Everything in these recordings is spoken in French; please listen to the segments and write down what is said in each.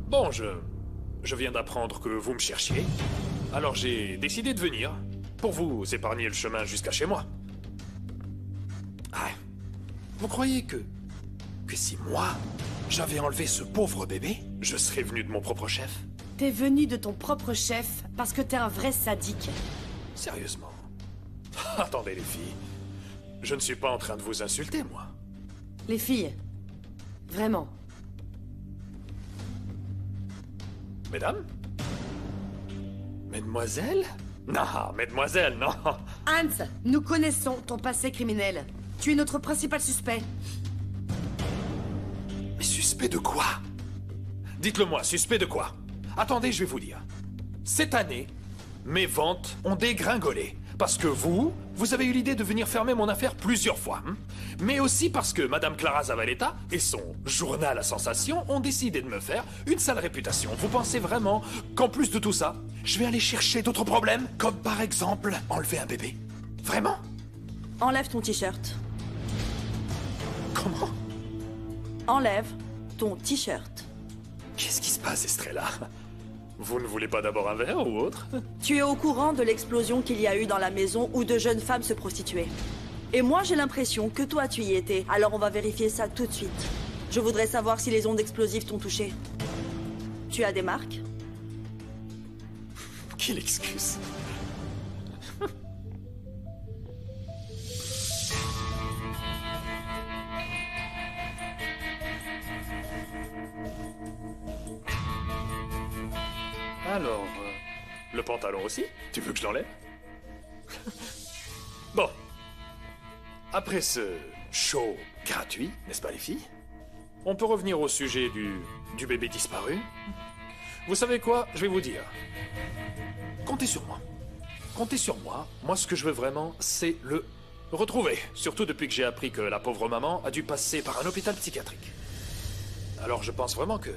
Bon, je viens d'apprendre que vous me cherchiez. Alors j'ai décidé de venir pour vous épargner le chemin jusqu'à chez moi. Ah, vous croyez que si moi, j'avais enlevé ce pauvre bébé, je serais venu de mon propre chef? T'es venu de ton propre chef parce que t'es un vrai sadique. Sérieusement? Attendez les filles, je ne suis pas en train de vous insulter, moi. Les filles, vraiment. Mesdames? Mesdemoiselles? Non, mesdemoiselles, non. Hans, nous connaissons ton passé criminel. Tu es notre principal suspect. Mais suspect de quoi? Dites-le moi, suspect de quoi? Attendez, je vais vous dire. Cette année, mes ventes ont dégringolé. Parce que vous avez eu l'idée de venir fermer mon affaire plusieurs fois. Mais aussi parce que Madame Clara Zavaleta et son journal à sensation ont décidé de me faire une sale réputation. Vous pensez vraiment qu'en plus de tout ça, je vais aller chercher d'autres problèmes? Comme par exemple, enlever un bébé? Vraiment? Enlève ton t-shirt. Comment? Enlève ton t-shirt. Qu'est-ce qui se passe, Estrella? Vous ne voulez pas d'abord un verre ou autre? Tu es au courant de l'explosion qu'il y a eu dans la maison où de jeunes femmes se prostituaient. Et moi, j'ai l'impression que toi, tu y étais. Alors on va vérifier ça tout de suite. Je voudrais savoir si les ondes explosives t'ont touché. Tu as des marques? Quelle excuse. Alors, le pantalon aussi? Tu veux que je l'enlève? Bon. Après ce show gratuit, n'est-ce pas les filles? On peut revenir au sujet du bébé disparu. Vous savez quoi? Je vais vous dire. Comptez sur moi. Comptez sur moi. Moi, ce que je veux vraiment, c'est le retrouver. Surtout depuis que j'ai appris que la pauvre maman a dû passer par un hôpital psychiatrique. Alors je pense vraiment que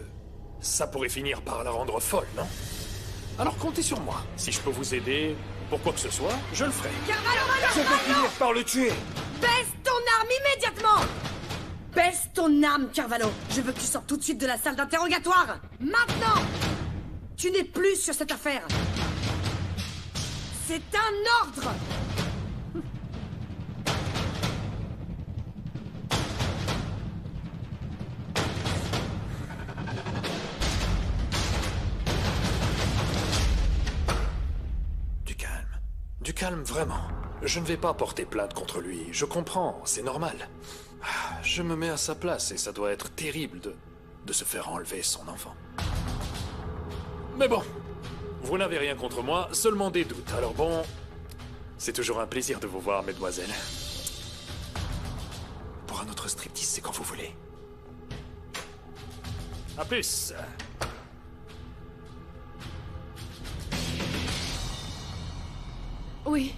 ça pourrait finir par la rendre folle, non? Alors comptez sur moi. Si je peux vous aider pour quoi que ce soit, je le ferai. Carvalho, Je vais finir par le tuer. baisse ton arme immédiatement! Baisse ton arme, Carvalho. Je veux que tu sortes tout de suite de la salle d'interrogatoire. Maintenant! Tu n'es plus sur cette affaire. C'est un ordre! Du calme, vraiment. Je ne vais pas porter plainte contre lui. Je comprends, c'est normal. Je me mets à sa place et ça doit être terrible de se faire enlever son enfant. Mais bon, vous n'avez rien contre moi, seulement des doutes. Alors bon, c'est toujours un plaisir de vous voir, mesdemoiselles. Pour un autre striptease, c'est quand vous voulez. À plus. Oui.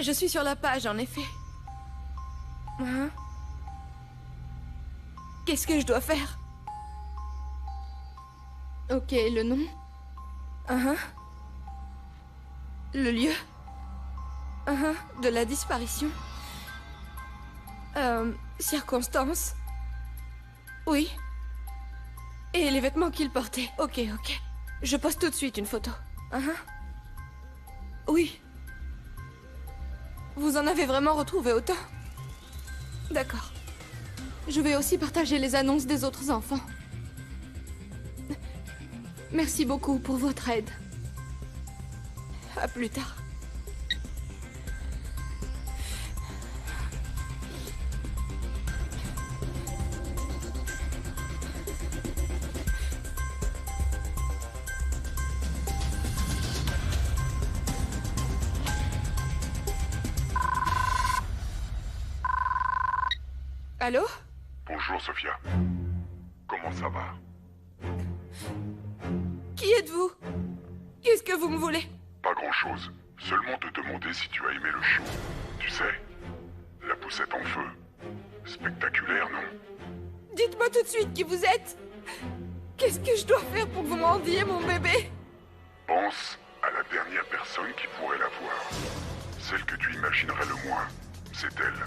Je suis sur la page, en effet. Hein? Qu'est-ce que je dois faire? Ok, le nom. Hein? Le lieu. Hein? De la disparition. Circonstances. Oui. Et les vêtements qu'il portait. Ok, ok. Je poste tout de suite une photo. Hein? Oui. Vous en avez vraiment retrouvé autant? D'accord. Je vais aussi partager les annonces des autres enfants. Merci beaucoup pour votre aide. À plus tard. Allô? Bonjour Sophia. Comment ça va? Qui êtes-vous? Qu'est-ce que vous me voulez? Pas grand-chose. Seulement te demander si tu as aimé le show. Tu sais, la poussette en feu. Spectaculaire, non? Dites-moi tout de suite qui vous êtes. Qu'est-ce que je dois faire pour que vous me rendiez mon bébé? Pense à la dernière personne qui pourrait la voir. Celle que tu imaginerais le moins. C'est elle.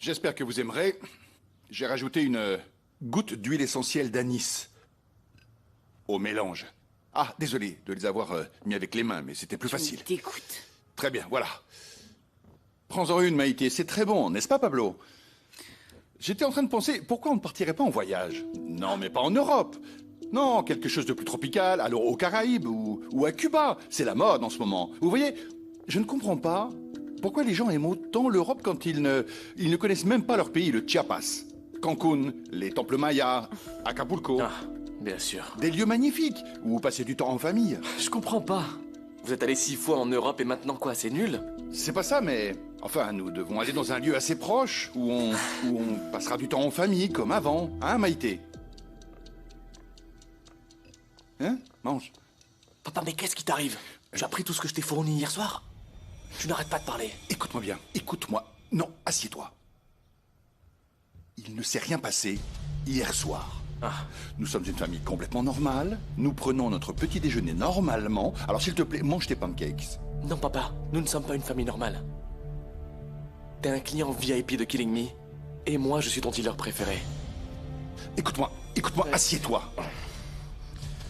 J'espère que vous aimerez. J'ai rajouté une goutte d'huile essentielle d'anis au mélange. Ah, désolé de les avoir mis avec les mains, mais c'était plus facile. T'écoute. Très bien, voilà. Prends-en une, Maïté, c'est très bon, n'est-ce pas, Pablo? J'étais en train de penser, pourquoi on ne partirait pas en voyage? Non, mais pas en Europe. Non, quelque chose de plus tropical, alors aux Caraïbes ou à Cuba. C'est la mode en ce moment. Vous voyez, je ne comprends pas pourquoi les gens aiment autant l'Europe quand ils ne connaissent même pas leur pays, le Chiapas, Cancun, les temples mayas, Acapulco. Ah, bien sûr. Des lieux magnifiques où vous passez du temps en famille. Je comprends pas. Vous êtes allé 6 fois en Europe et maintenant quoi, c'est nul? C'est pas ça, mais... Enfin, nous devons aller dans un lieu assez proche, où on passera du temps en famille, comme avant. Hein, Maïté? Hein? Mange. Papa, mais qu'est-ce qui t'arrive? Tu as pris tout ce que je t'ai fourni hier soir? Tu n'arrêtes pas de parler. Écoute-moi bien, écoute-moi. Non, assieds-toi. Il ne s'est rien passé hier soir. Ah. Nous sommes une famille complètement normale. Nous prenons notre petit déjeuner normalement. Alors s'il te plaît, mange tes pancakes. Non, papa, nous ne sommes pas une famille normale. T'es un client VIP de Killing Me, et moi, je suis ton dealer préféré. Écoute-moi, assieds-toi.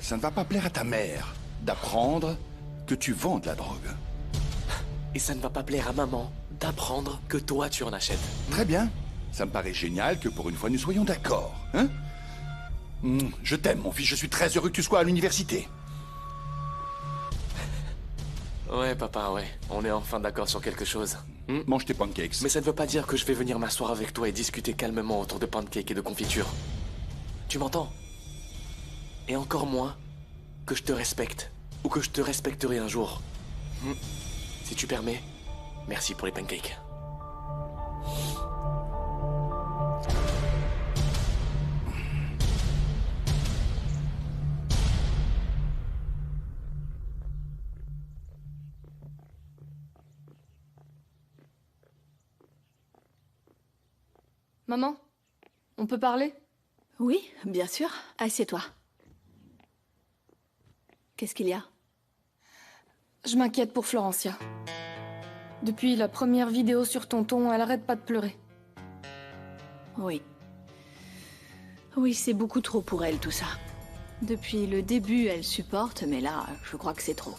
Ça ne va pas plaire à ta mère d'apprendre que tu vends de la drogue. Et ça ne va pas plaire à maman d'apprendre que toi, tu en achètes. Très bien. Ça me paraît génial que pour une fois nous soyons d'accord, hein? Je t'aime, mon fils. Je suis très heureux que tu sois à l'université. Ouais, papa, ouais. On est enfin d'accord sur quelque chose. Mange tes pancakes. Mais ça ne veut pas dire que je vais venir m'asseoir avec toi et discuter calmement autour de pancakes et de confiture. Tu m'entends? Et encore moins que je te respecte, ou que je te respecterai un jour. Si tu permets, merci pour les pancakes. Maman, on peut parler? Oui, bien sûr. Assieds-toi. Qu'est-ce qu'il y a? Je m'inquiète pour Florencia. Depuis la première vidéo sur Tonton, elle arrête pas de pleurer. Oui. Oui, c'est beaucoup trop pour elle, tout ça. Depuis le début, elle supporte, mais là, je crois que c'est trop.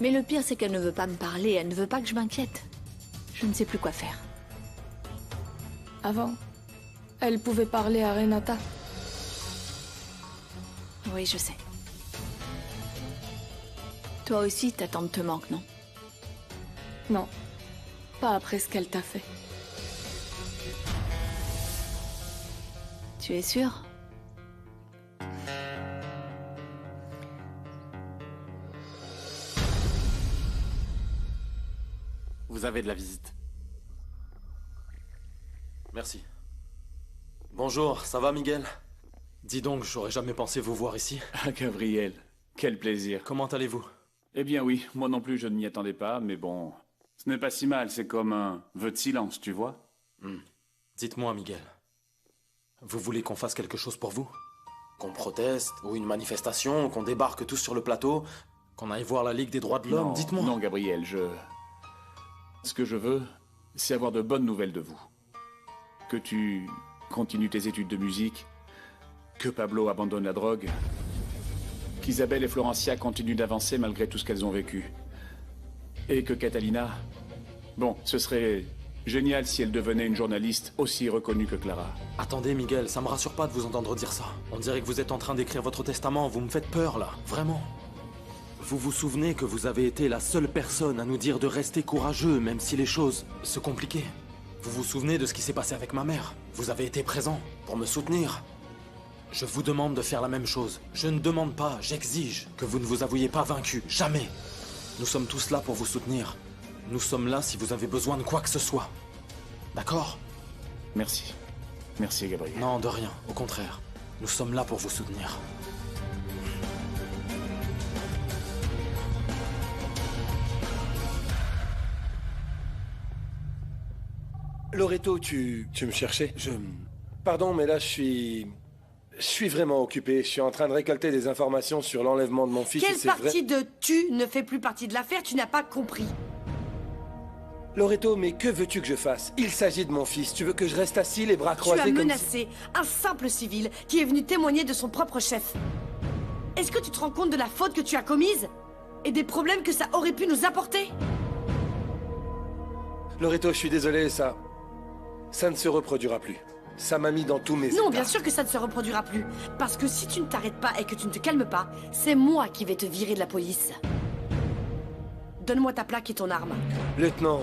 Mais le pire, c'est qu'elle ne veut pas me parler, elle ne veut pas que je m'inquiète. Je ne sais plus quoi faire. Avant, elle pouvait parler à Renata. Oui, je sais. Toi aussi, ta tante te manque, non? Non, pas après ce qu'elle t'a fait. Tu es sûre? Vous avez de la visite. Merci. Bonjour, ça va, Miguel? Dis donc, j'aurais jamais pensé vous voir ici. Ah, Gabriel, quel plaisir. Comment allez-vous? Eh bien oui, moi non plus je ne m'y attendais pas, mais bon, ce n'est pas si mal, c'est comme un vœu de silence, tu vois. Dites-moi, Miguel. Vous voulez qu'on fasse quelque chose pour vous? Qu'on proteste, ou une manifestation, qu'on débarque tous sur le plateau, qu'on aille voir la Ligue des droits de l'homme? Non, Dites-moi. Non, Gabriel, ce que je veux, c'est avoir de bonnes nouvelles de vous. Que tu continues tes études de musique, que Pablo abandonne la drogue, qu'Isabelle et Florencia continuent d'avancer malgré tout ce qu'elles ont vécu. Et que Catalina... Bon, ce serait génial si elle devenait une journaliste aussi reconnue que Clara. Attendez, Miguel, ça me rassure pas de vous entendre dire ça. On dirait que vous êtes en train d'écrire votre testament, vous me faites peur, là, vraiment. Vous vous souvenez que vous avez été la seule personne à nous dire de rester courageux, même si les choses se compliquaient? Vous vous souvenez de ce qui s'est passé avec ma mère? Vous avez été présent pour me soutenir. Je vous demande de faire la même chose. Je ne demande pas, j'exige que vous ne vous avouiez pas vaincu. Jamais. Nous sommes tous là pour vous soutenir. Nous sommes là si vous avez besoin de quoi que ce soit. D'accord? Merci. Merci, Gabriel. Non, de rien. Au contraire. Nous sommes là pour vous soutenir. Loreto, tu me cherchais? Pardon, mais là, je suis vraiment occupé. Je suis en train de récolter des informations sur l'enlèvement de mon fils. Quelle partie de tu ne fait plus partie de l'affaire? Tu n'as pas compris. Loreto, mais que veux-tu que je fasse? Il s'agit de mon fils. Tu veux que je reste assis, les bras croisés Tu as comme menacé un simple civil qui est venu témoigner de son propre chef. Est-ce que tu te rends compte de la faute que tu as commise? Et des problèmes que ça aurait pu nous apporter? Loreto, je suis désolé, ça ne se reproduira plus. Ça m'a mis dans tous mes Non, états. bien sûr que ça ne se reproduira plus. Parce que si tu ne t'arrêtes pas et que tu ne te calmes pas, c'est moi qui vais te virer de la police. Donne-moi ta plaque et ton arme. Lieutenant,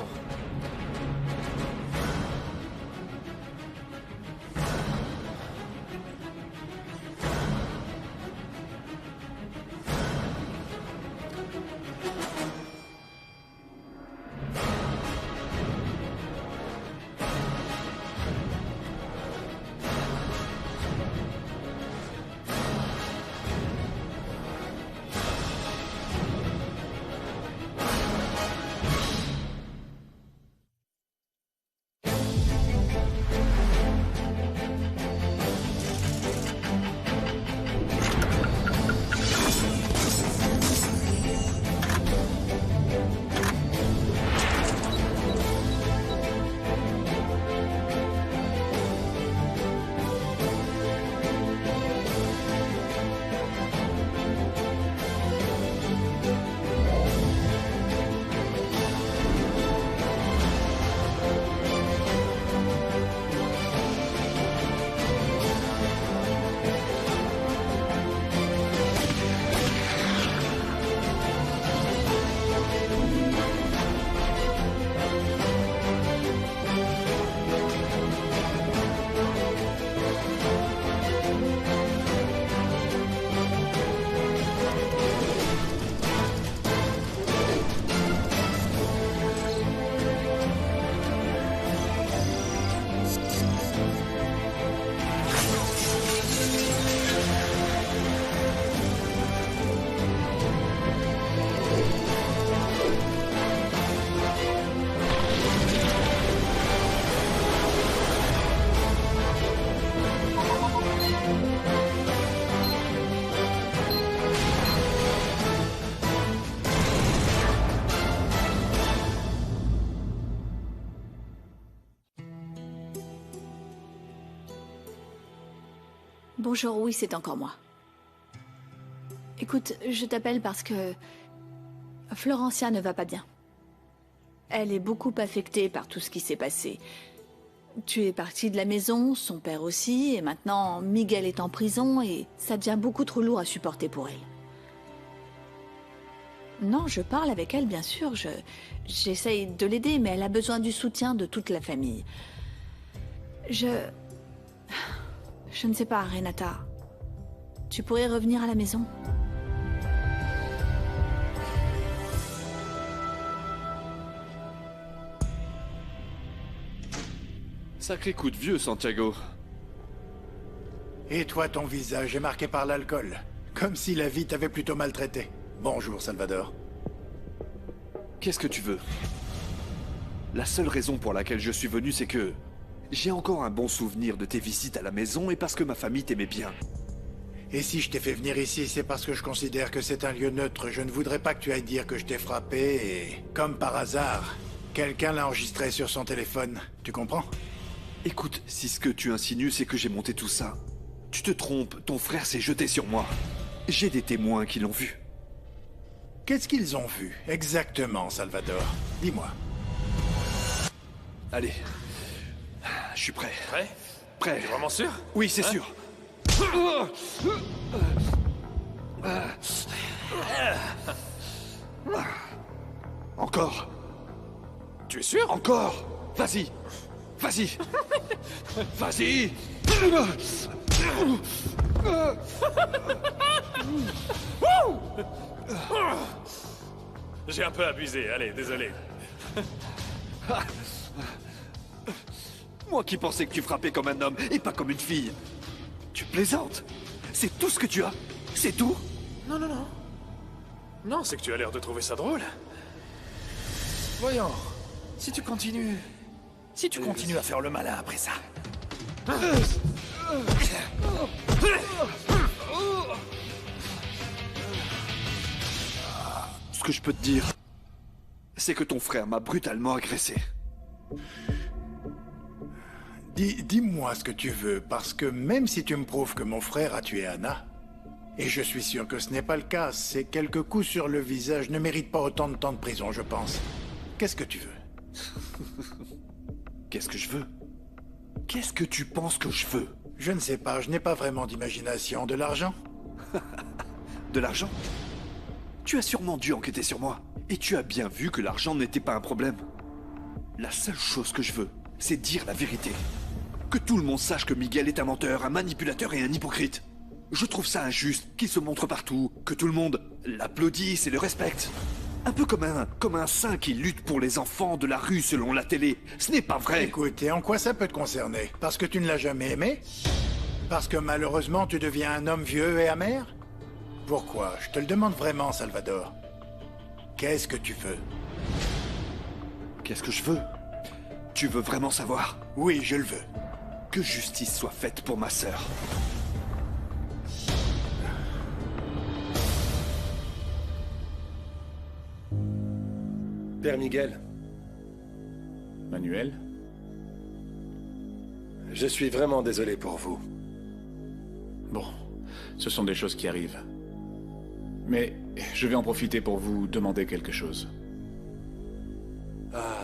Bonjour, oui, c'est encore moi. Écoute, je t'appelle parce que Florencia ne va pas bien. Elle est beaucoup affectée par tout ce qui s'est passé. Tu es parti de la maison, son père aussi, et maintenant Miguel est en prison et ça devient beaucoup trop lourd à supporter pour elle. Non, je parle avec elle, bien sûr. J'essaye de l'aider, mais elle a besoin du soutien de toute la famille. Je ne sais pas, Renata. Tu pourrais revenir à la maison? Sacré coup de vieux, Santiago. Et toi, ton visage est marqué par l'alcool. Comme si la vie t'avait plutôt maltraité. Bonjour, Salvador. Qu'est-ce que tu veux? La seule raison pour laquelle je suis venu, c'est que j'ai encore un bon souvenir de tes visites à la maison et parce que ma famille t'aimait bien. Et si je t'ai fait venir ici, c'est parce que je considère que c'est un lieu neutre. Je ne voudrais pas que tu ailles dire que je t'ai frappé et, comme par hasard, quelqu'un l'a enregistré sur son téléphone. Tu comprends? Écoute, si ce que tu insinues, c'est que j'ai monté tout ça, tu te trompes, ton frère s'est jeté sur moi. J'ai des témoins qui l'ont vu. Qu'est-ce qu'ils ont vu, exactement, Salvador? Dis-moi. Allez. Je suis prêt. Prêt? Prêt. T'es vraiment sûr? Oui, c'est sûr. Encore. Tu es sûr? Encore. Vas-y. Vas-y. Vas-y. J'ai un peu abusé, allez, désolé. Moi qui pensais que tu frappais comme un homme et pas comme une fille. Tu plaisantes? C'est tout ce que tu as? C'est tout? Non, non, non. Non, c'est que tu as l'air de trouver ça drôle. Voyons, si tu continues... Si tu continues à faire le malin après ça... Ce que je peux te dire, c'est que ton frère m'a brutalement agressé. Dis-moi ce que tu veux, parce que même si tu me prouves que mon frère a tué Anna, et je suis sûr que ce n'est pas le cas, ces quelques coups sur le visage ne méritent pas autant de temps de prison, je pense. Qu'est-ce que tu veux? Qu'est-ce que je veux? Qu'est-ce que tu penses que je veux? Je ne sais pas, je n'ai pas vraiment d'imagination. De l'argent? De l'argent? Tu as sûrement dû enquêter sur moi. Et tu as bien vu que l'argent n'était pas un problème. La seule chose que je veux, c'est dire la vérité. Que tout le monde sache que Miguel est un menteur, un manipulateur et un hypocrite. Je trouve ça injuste qu'il se montre partout, que tout le monde l'applaudisse et le respecte. Un peu comme un saint qui lutte pour les enfants de la rue selon la télé. Ce n'est pas vrai. Écoute, et en quoi ça peut te concerner? Parce que tu ne l'as jamais aimé? Parce que malheureusement tu deviens un homme vieux et amer? Pourquoi? Je te le demande vraiment, Salvador. Qu'est-ce que tu veux? Qu'est-ce que je veux? Tu veux vraiment savoir? Oui, je le veux. Que justice soit faite pour ma sœur. Père Miguel. Manuel? Je suis vraiment désolé pour vous. Bon, ce sont des choses qui arrivent. Mais je vais en profiter pour vous demander quelque chose. Ah,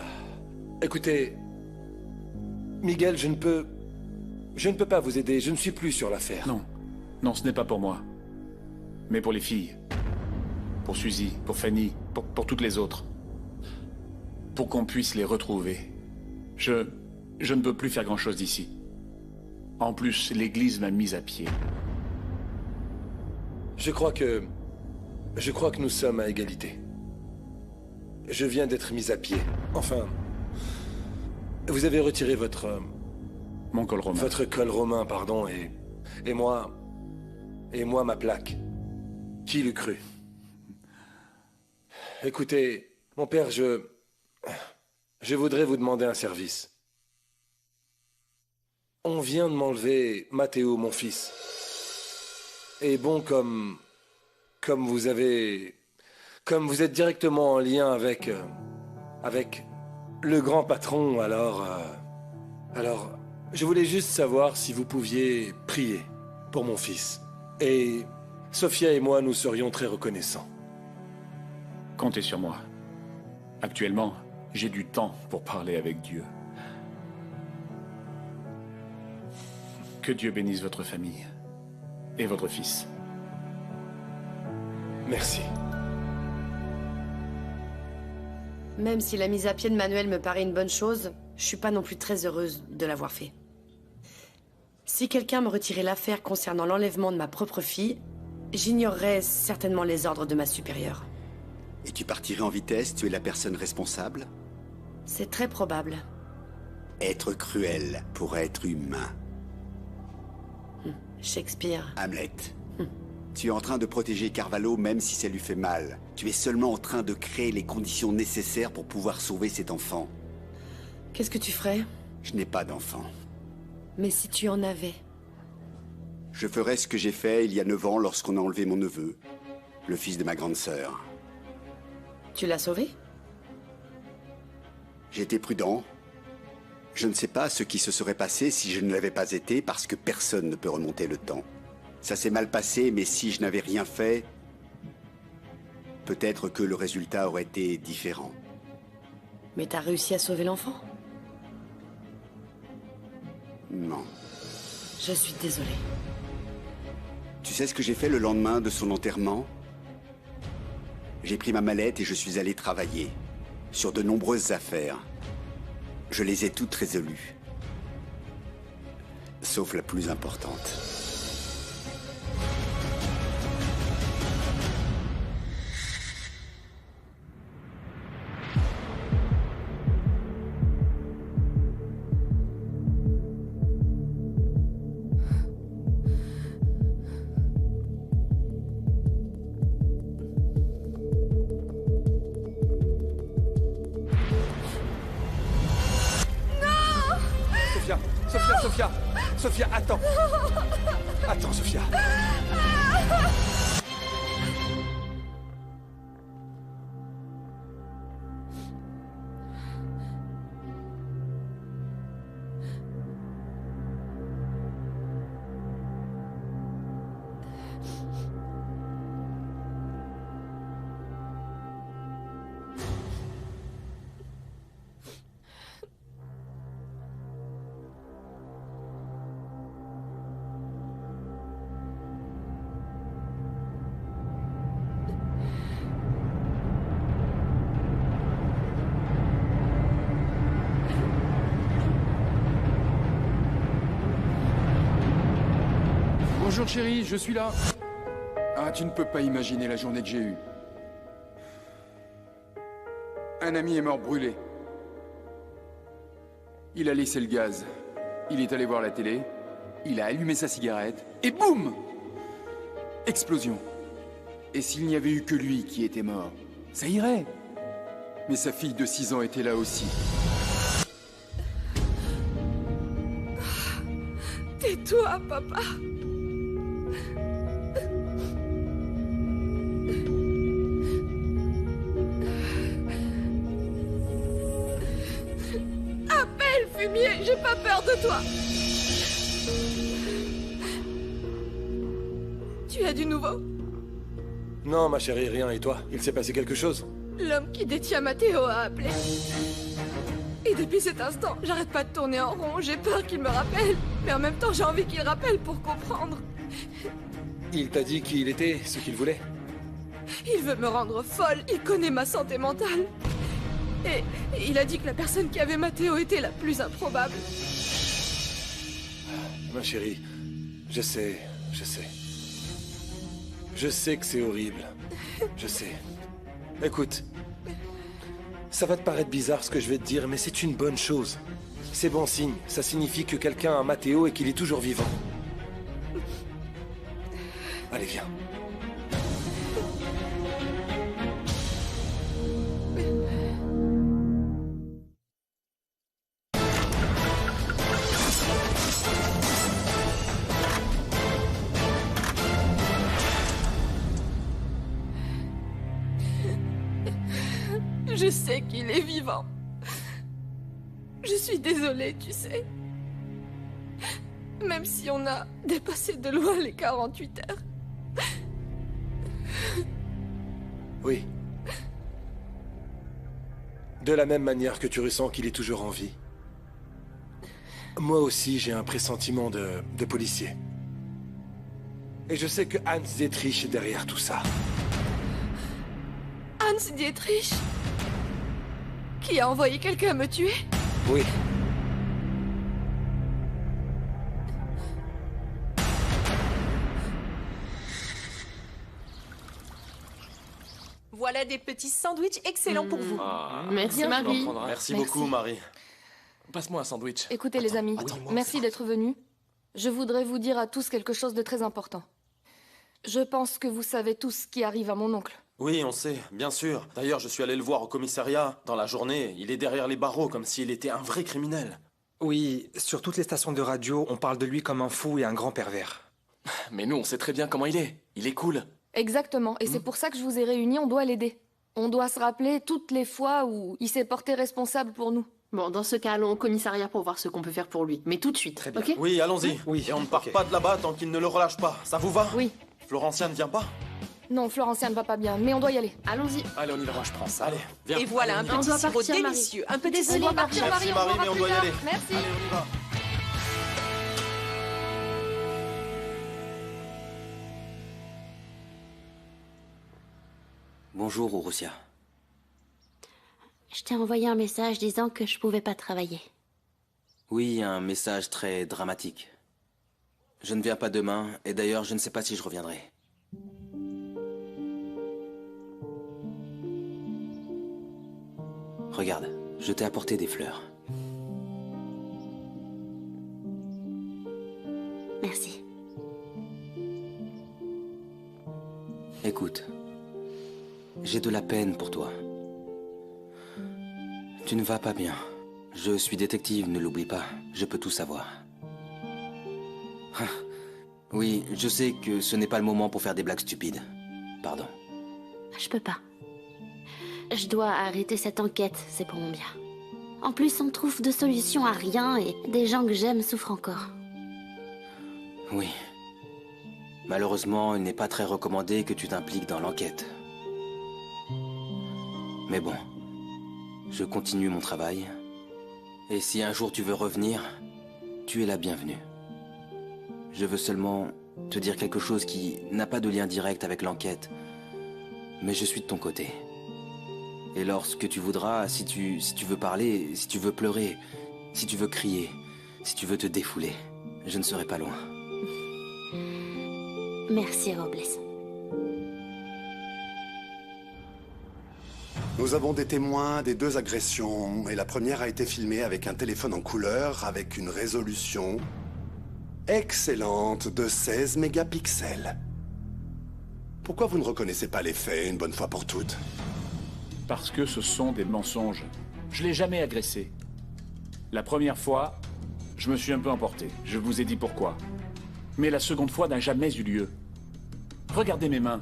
écoutez, Miguel, je ne peux pas vous aider. Je ne suis plus sur l'affaire. Non, ce n'est pas pour moi. Mais pour les filles. Pour Suzy, pour Fanny, pour toutes les autres. Pour qu'on puisse les retrouver. Je ne peux plus faire grand-chose d'ici. En plus, l'église m'a mis à pied. Je crois que nous sommes à égalité. Je viens d'être mis à pied. Enfin, vous avez retiré votre... Mon col romain. Votre col romain, pardon, et moi, ma plaque. Qui l'eût cru? Écoutez, mon père, je voudrais vous demander un service. On vient de m'enlever Matteo, mon fils. Et bon, comme vous êtes directement en lien avec le grand patron, alors, je voulais juste savoir si vous pouviez prier pour mon fils. Et Sofia et moi, nous serions très reconnaissants. Comptez sur moi. Actuellement, j'ai du temps pour parler avec Dieu. Que Dieu bénisse votre famille et votre fils. Merci. Même si la mise à pied de Manuel me paraît une bonne chose, je suis pas non plus très heureuse de l'avoir fait. Si quelqu'un me retirait l'affaire concernant l'enlèvement de ma propre fille, j'ignorerais certainement les ordres de ma supérieure. Et tu partirais en vitesse, tu es la personne responsable? C'est très probable. Être cruel pour être humain. Shakespeare. Hamlet. Tu es en train de protéger Carvalho même si ça lui fait mal. Tu es seulement en train de créer les conditions nécessaires pour pouvoir sauver cet enfant. Qu'est-ce que tu ferais? Je n'ai pas d'enfant. Mais si tu en avais? Je ferais ce que j'ai fait il y a 9 ans lorsqu'on a enlevé mon neveu, le fils de ma grande sœur. Tu l'as sauvé? J'étais prudent. Je ne sais pas ce qui se serait passé si je ne l'avais pas été, parce que personne ne peut remonter le temps. Ça s'est mal passé, mais si je n'avais rien fait, peut-être que le résultat aurait été différent. Mais t'as réussi à sauver l'enfant? Non. Je suis désolée. Tu sais ce que j'ai fait le lendemain de son enterrement? J'ai pris ma mallette et je suis allé travailler sur de nombreuses affaires. Je les ai toutes résolues. Sauf la plus importante. Sofia, attends. Attends, Sofia. Bonjour chérie, je suis là. Ah, tu ne peux pas imaginer la journée que j'ai eue. Un ami est mort brûlé. Il a laissé le gaz. Il est allé voir la télé. Il a allumé sa cigarette. Et boum! Explosion. Et s'il n'y avait eu que lui qui était mort, ça irait. Mais sa fille de 6 ans était là aussi. Tais-toi, papa. Appelle, fumier, j'ai pas peur de toi. Tu as du nouveau? Non, ma chérie, rien. Et toi? Il s'est passé quelque chose? L'homme qui détient Matteo a appelé. Et depuis cet instant, j'arrête pas de tourner en rond. J'ai peur qu'il me rappelle. Mais en même temps, j'ai envie qu'il rappelle pour comprendre. Il t'a dit qui il était, ce qu'il voulait? Il veut me rendre folle. Il connaît ma santé mentale. Et il a dit que la personne qui avait Matteo était la plus improbable. Ma chérie, je sais. Je sais que c'est horrible. Je sais. Écoute, ça va te paraître bizarre ce que je vais te dire, mais c'est une bonne chose. C'est bon signe. Ça signifie que quelqu'un a Matteo et qu'il est toujours vivant. Allez, viens. Je sais qu'il est vivant. Je suis désolée, tu sais. Même si on a dépassé de loin les 48 heures. Oui. De la même manière que tu ressens qu'il est toujours en vie. Moi aussi, j'ai un pressentiment de policier. Et je sais que Hans Dietrich est derrière tout ça. Hans Dietrich? Qui a envoyé quelqu'un me tuer? Oui. Voilà des petits sandwichs excellents pour vous. Merci, Bien Marie. joué. Merci beaucoup, Marie. Passe-moi un sandwich. Écoutez les amis, merci d'être venus. Je voudrais vous dire à tous quelque chose de très important. Je pense que vous savez tous ce qui arrive à mon oncle. Oui, on sait, bien sûr. D'ailleurs, je suis allé le voir au commissariat. Dans la journée, il est derrière les barreaux comme s'il était un vrai criminel. Oui, sur toutes les stations de radio, on parle de lui comme un fou et un grand pervers. Mais nous, on sait très bien comment il est. Il est cool. Exactement, et c'est pour ça que je vous ai réunis, on doit l'aider. On doit se rappeler toutes les fois où il s'est porté responsable pour nous. Bon, dans ce cas, allons au commissariat pour voir ce qu'on peut faire pour lui. Mais tout de suite, ok? Oui, allons-y. Oui. Et on ne part pas de là-bas tant qu'il ne le relâche pas. Ça vous va? Oui. Florentien ne vient pas? Non, Florentien ne va pas bien, mais on doit y aller. Allons-y. Allez, on y va, je prends ça. Allez, viens. Et voilà un On petit doit sirop partir, Marie. délicieux. Un petit Désolée, sirop on doit partir, Merci, Marie, Marie, mais on doit y aller. Merci. Allez, on y va. Bonjour, Urussia. Je t'ai envoyé un message disant que je pouvais pas travailler. Oui, un message très dramatique. Je ne viens pas demain, et d'ailleurs, je ne sais pas si je reviendrai. Regarde, je t'ai apporté des fleurs. Merci. Écoute, j'ai de la peine pour toi. Tu ne vas pas bien. Je suis détective, ne l'oublie pas. Je peux tout savoir. Oui, je sais que ce n'est pas le moment pour faire des blagues stupides. Pardon. Je peux pas. Je dois arrêter cette enquête, c'est pour mon bien. En plus, on trouve de solutions à rien et des gens que j'aime souffrent encore. Oui. Malheureusement, il n'est pas très recommandé que tu t'impliques dans l'enquête. Mais bon, je continue mon travail. Et si un jour tu veux revenir, tu es la bienvenue. Je veux seulement te dire quelque chose qui n'a pas de lien direct avec l'enquête. Mais je suis de ton côté. Et lorsque tu voudras, si tu veux parler, si tu veux pleurer, si tu veux crier, si tu veux te défouler, je ne serai pas loin. Merci, Robles. Nous avons des témoins des 2 agressions, et la première a été filmée avec un téléphone en couleur, avec une résolution excellente de 16 mégapixels. Pourquoi vous ne reconnaissez pas les faits une bonne fois pour toutes? Parce que ce sont des mensonges. Je l'ai jamais agressé. La première fois, je me suis un peu emporté. Je vous ai dit pourquoi. Mais la seconde fois n'a jamais eu lieu. Regardez mes mains.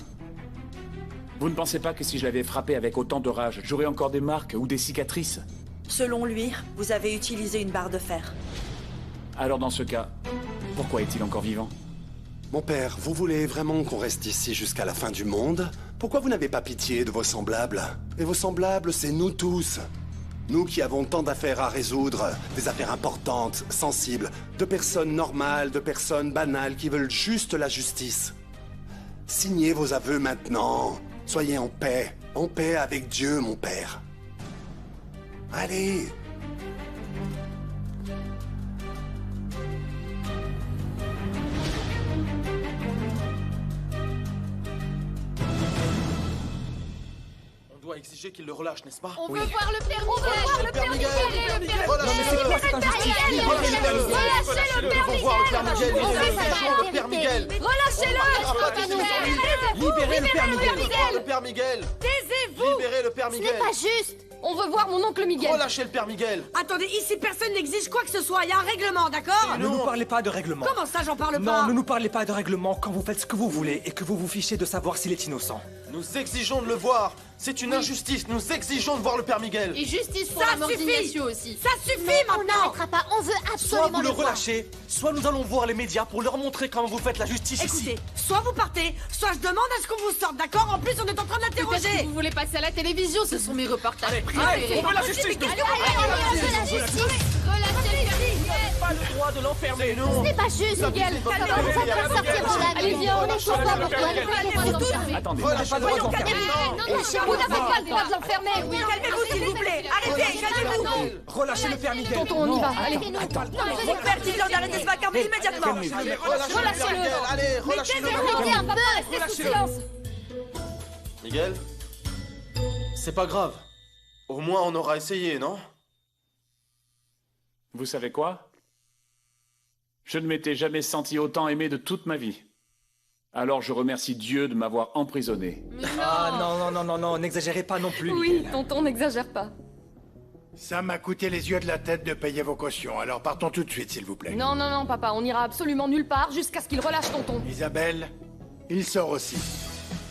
Vous ne pensez pas que si je l'avais frappé avec autant de rage, j'aurais encore des marques ou des cicatrices? Selon lui, vous avez utilisé une barre de fer. Alors dans ce cas, pourquoi est-il encore vivant? Mon père, vous voulez vraiment qu'on reste ici jusqu'à la fin du monde? Pourquoi vous n'avez pas pitié de vos semblables? Et vos semblables, c'est nous tous. Nous qui avons tant d'affaires à résoudre, des affaires importantes, sensibles, de personnes normales, de personnes banales qui veulent juste la justice. Signez vos aveux maintenant. Soyez en paix avec Dieu, mon père. Allez. On doit exiger qu'il le relâche, n'est-ce pas? On veut voir le père Miguel. On veut voir le père Miguel. Relâchez-le, père Miguel. Relâchez-le, nous devons voir le père Miguel. Le père Miguel. Relâchez-le. Libérez le père Miguel. Le père Miguel. Taisez-vous. Libérez le père Miguel. Ce n'est pas juste. On veut voir mon oncle Miguel. Relâchez le père Miguel. Attendez, ici personne n'exige quoi que ce soit, il y a un règlement, d'accord? Ne nous parlez pas de règlement. Comment ça, j'en parle pas? Non, ne nous parlez pas de règlement quand vous faites ce que vous voulez et que vous vous fichez de savoir s'il est innocent. Nous exigeons de le voir. C'est une injustice. Nous exigeons de voir le père Miguel. Et justice pour Ça la mort suffit. d'Ignacio aussi. Ça suffit On maintenant. n'arrêtera pas, on veut Soit absolument vous le le voir. relâchez, soit nous allons voir les médias pour leur montrer comment vous faites la justice ici. Écoutez, soit vous partez, soit je demande à ce qu'on vous sorte, d'accord? En plus, on est en train de Peut-être que l'interroger. vous voulez passer à la télévision, ce sont mes reportages préférés. Allez, on veut la justice, nous. Pas le droit de l'enfermer, Ce non. n'est pas juste, Miguel. On va pas sortir de la Allez, nuit. viens, On est tous là pour toi. Attendez. Relâchez pas le droit de l'enfermer. Vous n'avez pas le droit de l'enfermer. Calmez-vous, s'il vous plaît. Arrêtez, calmez-vous. Relâchez le père Miguel. Tonton, on y va. Allez. Mon père dit d'arrêter ce vacarme immédiatement. Relâchez-le. Allez, relâchez-le. Arrêtez un peu, restez sous silence. Miguel, c'est pas grave. Au moins on aura essayé, non? Vous savez quoi? Je ne m'étais jamais senti autant aimé de toute ma vie. Alors je remercie Dieu de m'avoir emprisonné. Ah non, n'exagérez pas non plus. Oui, Miguel. tonton, n'exagère pas. Ça m'a coûté les yeux de la tête de payer vos cautions, alors partons tout de suite, s'il vous plaît. Non, non, non, papa, on ira absolument nulle part jusqu'à ce qu'il relâche tonton. Isabelle, il sort aussi.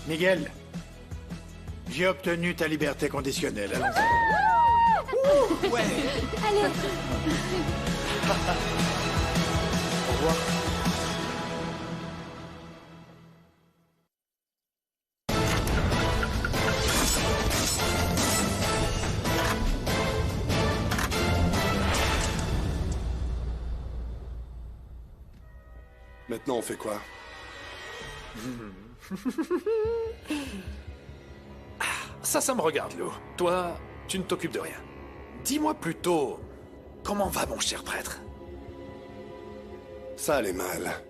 Miguel, j'ai obtenu ta liberté conditionnelle. Allons-y. Ouais. Allez. Au revoir. Maintenant, on fait quoi? Ça me regarde, Lou. Toi, tu ne t'occupes de rien. Dis-moi plutôt, comment va mon cher prêtre? Ça allait mal.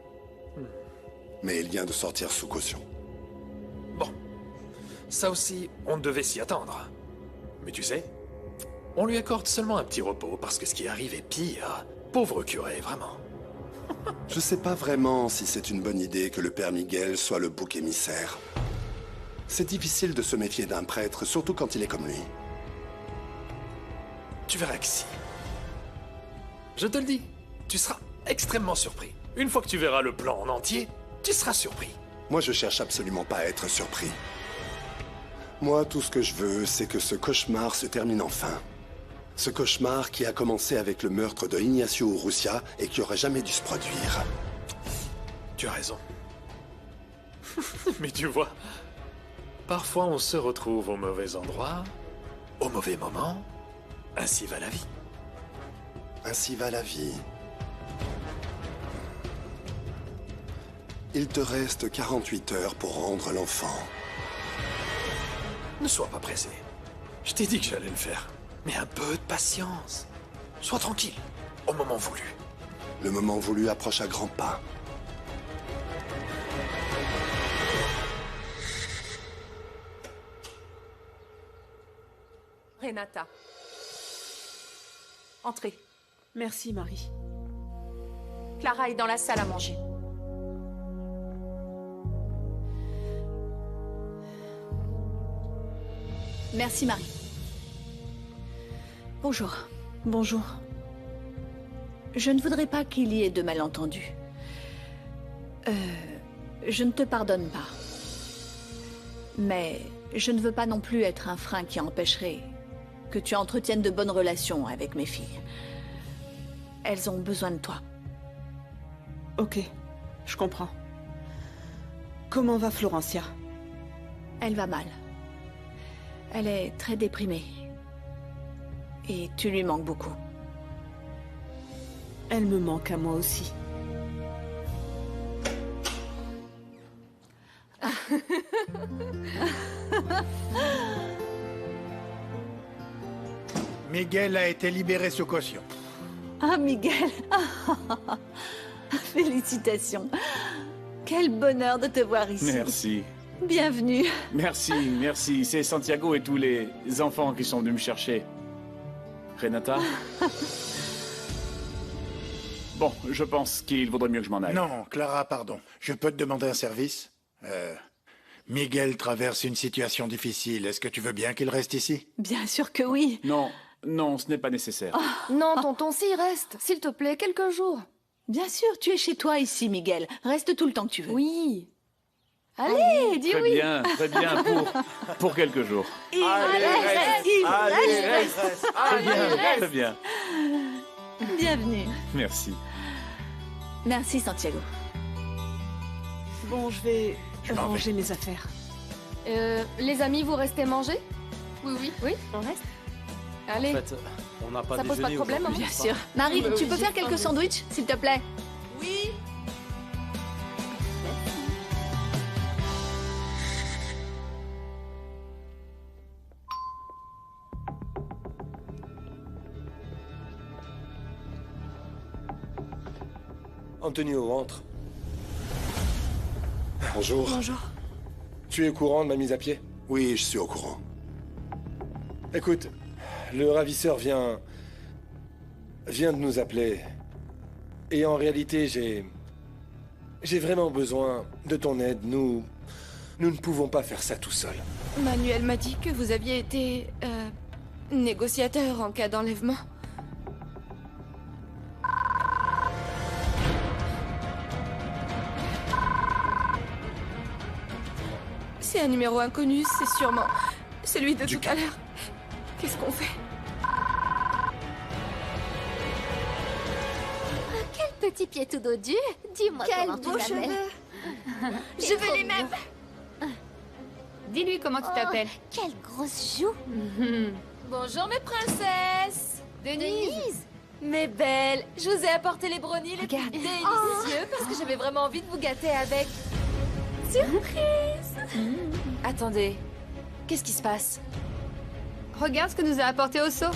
Mais il vient de sortir sous caution. Bon, ça aussi, on devait s'y attendre. Mais tu sais, on lui accorde seulement un petit repos parce que ce qui arrive est pire. Pauvre curé, vraiment. Je sais pas vraiment si c'est une bonne idée que le père Miguel soit le bouc émissaire. C'est difficile de se méfier d'un prêtre, surtout quand il est comme lui. Tu verras que si. Je te le dis, tu seras extrêmement surpris. Une fois que tu verras le plan en entier, tu seras surpris. Moi, je cherche absolument pas à être surpris. Moi, tout ce que je veux, c'est que ce cauchemar se termine enfin. Ce cauchemar qui a commencé avec le meurtre de Ignacio Urrutia et qui aurait jamais dû se produire. Tu as raison. Mais tu vois, parfois on se retrouve au mauvais endroit, au mauvais moment. Ainsi va la vie. Ainsi va la vie. Il te reste 48 heures pour rendre l'enfant. Ne sois pas pressé. Je t'ai dit que j'allais le faire. Mais un peu de patience. Sois tranquille, au moment voulu. Le moment voulu approche à grands pas. Renata. Entrez. Merci, Marie. Clara est dans la salle à manger. Merci, Marie. Bonjour. Bonjour. Je ne voudrais pas qu'il y ait de malentendus. Je ne te pardonne pas. Mais je ne veux pas non plus être un frein qui empêcherait que tu entretiennes de bonnes relations avec mes filles. Elles ont besoin de toi. Ok, je comprends. Comment va Florencia? Elle va mal. Elle est très déprimée. Et tu lui manques beaucoup. Elle me manque à moi aussi. Miguel a été libéré sous caution. Ah, Miguel. Félicitations. Quel bonheur de te voir ici. Merci. Bienvenue. Merci, merci. C'est Santiago et tous les enfants qui sont venus me chercher. Renata? Bon, je pense qu'il vaudrait mieux que je m'en aille. Non, Clara, pardon. Je peux te demander un service? Miguel traverse une situation difficile. Est-ce que tu veux bien qu'il reste ici? Bien sûr que oui. Non, non, ce n'est pas nécessaire. Non, tonton, s'il reste. S'il te plaît, quelques jours. Bien sûr, tu es chez toi ici, Miguel. Reste tout le temps que tu veux. Oui. Allez, dis oui. Très bien, pour quelques jours. Allez, reste. Très bien. Bienvenue. Merci. Merci, Santiago. Bon, je vais ranger mes affaires. Les amis, vous restez manger? Oui, on reste. Allez. En fait, on n'a pas Ça pose pas de problème, aujourd'hui, Bien n'est-ce sûr. pas? Marie, tu oui, peux j'ai faire quelques faim. sandwichs, s'il te plaît? Oui. Antonio, entre. Bonjour. Bonjour. Tu es au courant de ma mise à pied? Oui, je suis au courant. Écoute, le ravisseur vient de nous appeler. Et en réalité, j'ai vraiment besoin de ton aide. Nous ne pouvons pas faire ça tout seuls. Manuel m'a dit que vous aviez été... négociateur en cas d'enlèvement. C'est un numéro inconnu, c'est sûrement celui de tout à l'heure. Qu'est-ce qu'on fait? Quel petit pied tout dodu. Dis-moi comment tu t'appelles. Je veux les mêmes. Dis-lui comment tu t'appelles. Quelle grosse joue. Bonjour mes princesses. Denise. Mes belles, je vous ai apporté les brownies les plus délicieux parce que j'avais vraiment envie de vous gâter avec... Surprise. Attendez, qu'est-ce qui se passe? Regarde ce que nous a apporté Osso.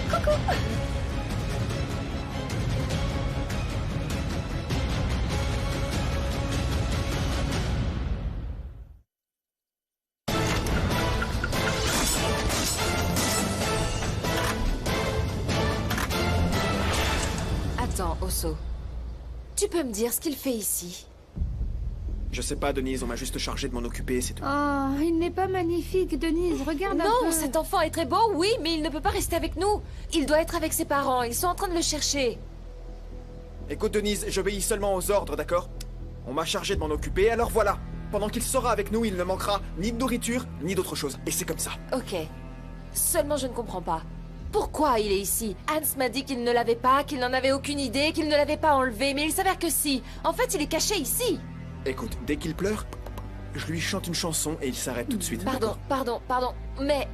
Coucou. Attends, Osso. Tu peux me dire ce qu'il fait ici? Je sais pas, Denise, on m'a juste chargé de m'en occuper, c'est tout. Oh, il n'est pas magnifique, Denise. Regarde un peu. Non, cet enfant est très beau, oui, mais il ne peut pas rester avec nous. Il doit être avec ses parents, ils sont en train de le chercher. Écoute, Denise, j'obéis seulement aux ordres, d'accord? On m'a chargé de m'en occuper, alors voilà. Pendant qu'il sera avec nous, il ne manquera ni de nourriture, ni d'autre chose. Et c'est comme ça. Ok. Seulement je ne comprends pas. Pourquoi il est ici? Hans m'a dit qu'il ne l'avait pas, qu'il n'en avait aucune idée, qu'il ne l'avait pas enlevé, mais il s'avère que si. En fait, il est caché ici. Écoute, dès qu'il pleure, je lui chante une chanson et il s'arrête tout de suite. Pardon, mais...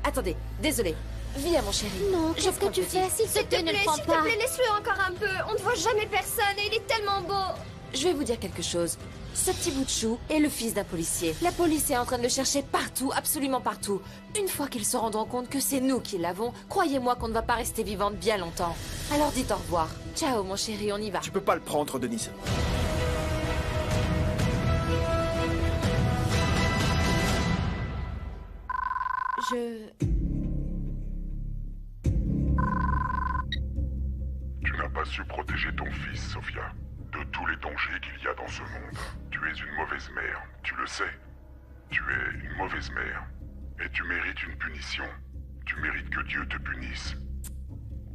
Attendez, désolé. Viens, mon chéri. Non, qu'est-ce que tu fais? S'il te plaît, ne le prends S'il pas. te plaît, laisse-le encore un peu. On ne voit jamais personne et il est tellement beau. Je vais vous dire quelque chose. Ce petit bout de chou est le fils d'un policier. La police est en train de le chercher partout, absolument partout. Une fois qu'ils se rendront compte que c'est nous qui l'avons, croyez-moi qu'on ne va pas rester vivante bien longtemps. Alors dites au revoir. Ciao, mon chéri, on y va. Tu peux pas le prendre, Denise. Tu n'as pas su protéger ton fils, Sophia, de tous les dangers qu'il y a dans ce monde. Tu es une mauvaise mère, tu le sais. Tu es une mauvaise mère. Et tu mérites une punition. Tu mérites que Dieu te punisse.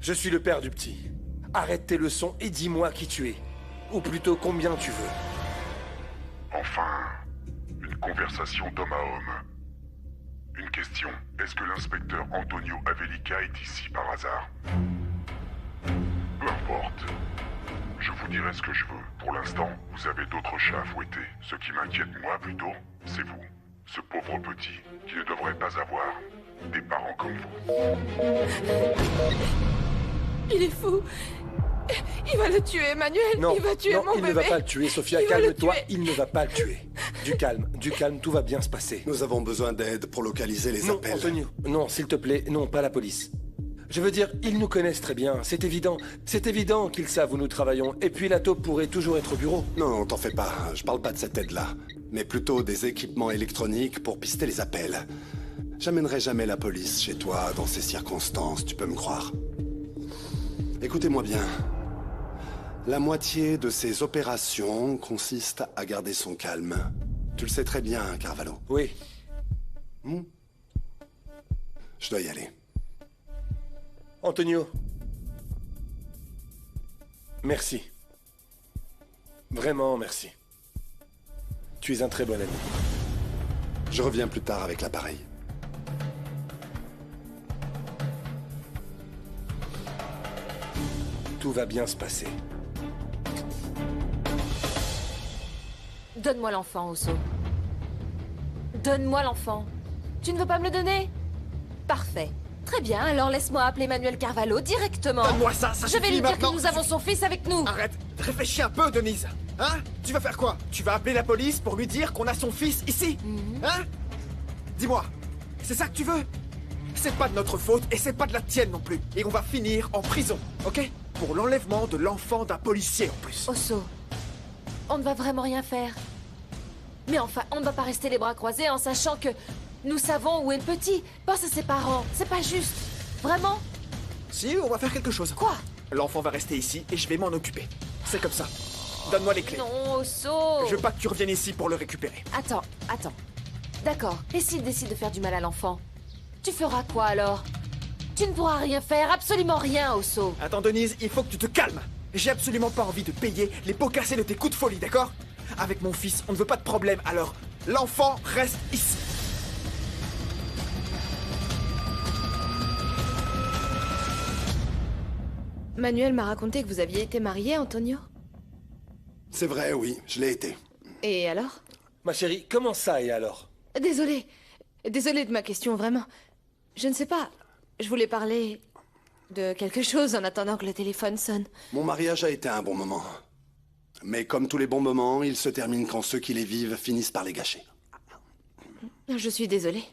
Je suis le père du petit. Arrête tes leçons et dis-moi qui tu es. Ou plutôt combien tu veux. Enfin, une conversation d'homme à homme. Une question. Est-ce que l'inspecteur Antonio Avelica est ici par hasard? Peu importe. Je vous dirai ce que je veux. Pour l'instant, vous avez d'autres chats à fouetter. Ce qui m'inquiète moi plutôt, c'est vous. Ce pauvre petit qui ne devrait pas avoir des parents comme vous. Il est fou. Il va le tuer, Emmanuel. Non, il va tuer non, mon il bébé. ne va pas le tuer, Sophia. Calme-toi, il ne va pas le tuer. Du calme, tout va bien se passer. Nous avons besoin d'aide pour localiser les Non, appels. Antonio, non, s'il te plaît, non, pas la police. Je veux dire, ils nous connaissent très bien, c'est évident. C'est évident qu'ils savent où nous travaillons. Et puis la taupe pourrait toujours être au bureau. Non, t'en fais pas, je parle pas de cette aide-là. Mais plutôt des équipements électroniques pour pister les appels. J'amènerai jamais la police chez toi dans ces circonstances, tu peux me croire. Écoutez-moi bien. La moitié de ces opérations consiste à garder son calme. Tu le sais très bien, Carvalho. Oui. Je dois y aller. Antonio. Merci. Vraiment merci. Tu es un très bon ami. Je reviens plus tard avec l'appareil. Tout va bien se passer. Donne-moi l'enfant, Osso. Donne-moi l'enfant. Tu ne veux pas me le donner? Parfait. Très bien, alors laisse-moi appeler Manuel Carvalho directement. Donne-moi ça, ça Je vais suffit lui dire maintenant. que nous avons son fils avec nous. Arrête, réfléchis un peu, Denise. Hein? Tu vas faire quoi? Tu vas appeler la police pour lui dire qu'on a son fils ici? Hein? Dis-moi, c'est ça que tu veux? C'est pas de notre faute et c'est pas de la tienne non plus. Et on va finir en prison, ok? Pour l'enlèvement de l'enfant d'un policier en plus. Osso, on ne va vraiment rien faire. Mais enfin, on ne va pas rester les bras croisés en sachant que nous savons où est le petit. Pense à ses parents, c'est pas juste. Vraiment? Si, on va faire quelque chose. Quoi? L'enfant va rester ici et je vais m'en occuper. C'est comme ça. Donne-moi les clés. Non, Osso. Je veux pas que tu reviennes ici pour le récupérer. Attends. D'accord, et s'il décide de faire du mal à l'enfant? Tu feras quoi alors? Tu ne pourras rien faire, absolument rien, Osso. Attends, Denise, il faut que tu te calmes. J'ai absolument pas envie de payer les pots cassés de tes coups de folie, d'accord? Avec mon fils, on ne veut pas de problème, alors l'enfant reste ici. Manuel m'a raconté que vous aviez été marié, Antonio. C'est vrai, oui, je l'ai été. Et alors? Ma chérie, comment ça et alors? Désolée. Désolée de ma question, vraiment. Je ne sais pas. Je voulais parler de quelque chose en attendant que le téléphone sonne. Mon mariage a été un bon moment. Mais comme tous les bons moments, ils se terminent quand ceux qui les vivent finissent par les gâcher. Je suis désolée.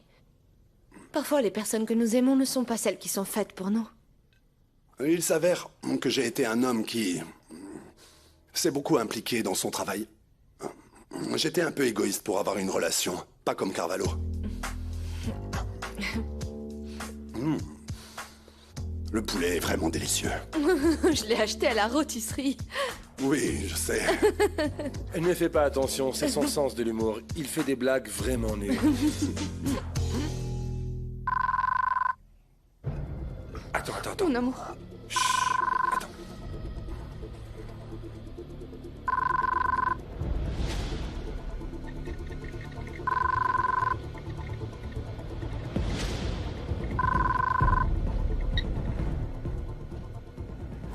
Parfois, les personnes que nous aimons ne sont pas celles qui sont faites pour nous. Il s'avère que j'ai été un homme qui s'est beaucoup impliqué dans son travail. J'étais un peu égoïste pour avoir une relation, pas comme Carvalho. Le poulet est vraiment délicieux. Je l'ai acheté à la rôtisserie. Oui, je sais. Elle ne fait pas attention, c'est son sens de l'humour. Il fait des blagues vraiment nulles. Attends. Mon amour. Chut, attends.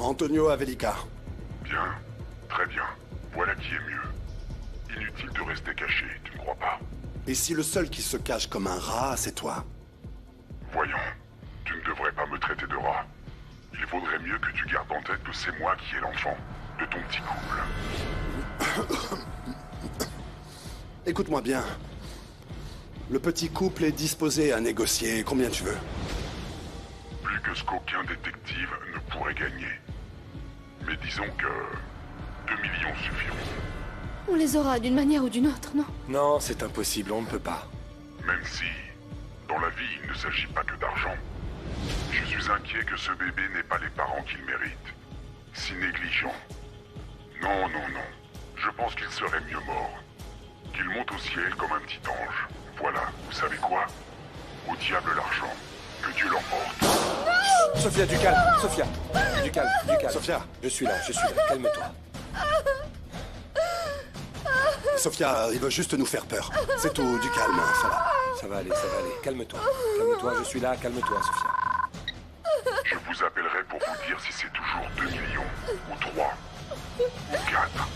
Antonio Avelica. Bien, très bien. Voilà qui est mieux. Inutile de rester caché, tu ne crois pas? Et si le seul qui se cache comme un rat, c'est toi? Voyons, tu ne devrais pas me traiter de rat. Il vaudrait mieux que tu gardes en tête que c'est moi qui ai l'enfant de ton petit couple. Écoute-moi bien. Le petit couple est disposé à négocier combien tu veux. Plus que ce qu'aucun détective ne pourrait gagner. Mais disons que 2 millions suffiront. On les aura d'une manière ou d'une autre, non? Non, c'est impossible, on ne peut pas. Même si, dans dans la vie, il ne s'agit pas que d'argent. Je suis inquiet que ce bébé n'ait pas les parents qu'il mérite. Si négligent. Non, non, non. Je pense qu'il serait mieux mort. Qu'il monte au ciel comme un petit ange. Voilà, vous savez quoi? Au diable l'argent. Que Dieu l'emporte. Sophia, du calme. Sophia, du calme, du calme. Sophia, je suis là, calme-toi. Sophia, il veut juste nous faire peur. C'est tout, du calme, ça va aller, calme-toi. Calme-toi, je suis là, calme-toi, Sophia. Je vous appellerai pour vous dire si c'est toujours 2 millions, ou 3, ou 4.